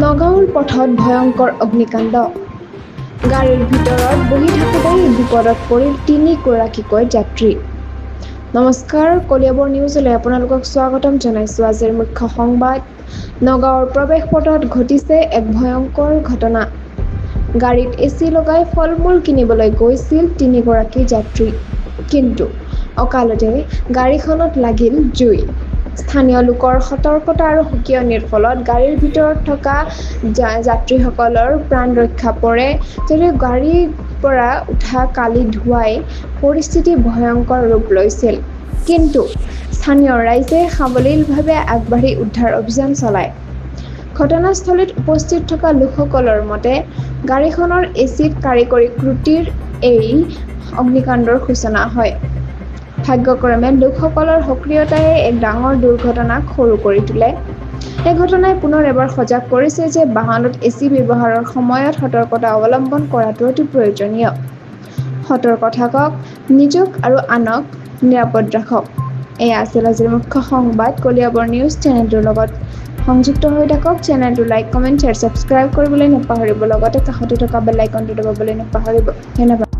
নগাঁৱৰ পথত ভয়ংকৰ অগ্নিকাণ্ড। গাড়ীৰ ভিতৰত বহি থাকোঁতেই বিপদত পৰিল ৩গৰাকীকৈ যাত্ৰী। নমস্কাৰ, কলিয়াবৰ নিউজলৈ আপোনালোকক স্বাগতম জনাইছোঁ। আজিৰ মুখ্য সংবাদ। নগাঁৱৰ প্ৰৱেশ পথত ঘটিছে এক ভয়ংকৰ ঘটনা। গাড়ীত এচি লগাই ফল-মূল কিনিবলৈ গৈছিল ৩গৰাকী যাত্ৰী, কিন্তু অকালতে গাড়ীখনত লাগিল জুই। স্থানীয় লোকৰ সতৰ্কতা আৰু সকিয়নিৰ ফলত গাড়ীৰ ভিতৰত থকা যাত্ৰীসকলৰ প্ৰাণ ৰক্ষা পৰে, যদিও গাড়ীৰ পৰা উঠা কালি ধোঁৱাই পৰিস্থিতি ভয়ংকৰ ৰূপ লৈছিল। কিন্তু স্থানীয় ৰাইজে সাৱলীলভাৱে আগবাঢ়ি উদ্ধাৰ অভিযান চলায়। ঘটনাস্থলীত উপস্থিত থকা লোকসকলৰ মতে, গাড়ীখনৰ এচিত কাৰিকৰী ত্ৰুটিৰ এই অগ্নিকাণ্ডৰ সূচনা হয়। ভাগ্যক্ৰমে লোকসকলৰ সক্ৰিয়তাই এক ডাঙৰ দুৰ্ঘটনাক সৰু কৰি তোলে। এই ঘটনাই পুনৰ এবাৰ সজাগ কৰিছে যে বাহনত এচি ব্যৱহাৰৰ সময়ত সতৰ্কতা অৱলম্বন কৰাটো অতি প্ৰয়োজনীয়। সতৰ্ক থাকক, নিজক আৰু আনক নিৰাপদ ৰাখক। এয়া আছিল আজিৰ মুখ্য সংবাদ। কলিয়াবৰ নিউজ চেনেলটোৰ লগত সংযুক্ত হৈ থাকক। চেনেলটো লাইক, কমেণ্ট, শ্বেয়াৰ, ছাবস্ক্ৰাইব কৰিবলৈ নাপাহৰিব। লগতে কাষতে থকা বেল আইকনটো দবাবলৈ নাপাহৰিব। ধন্যবাদ।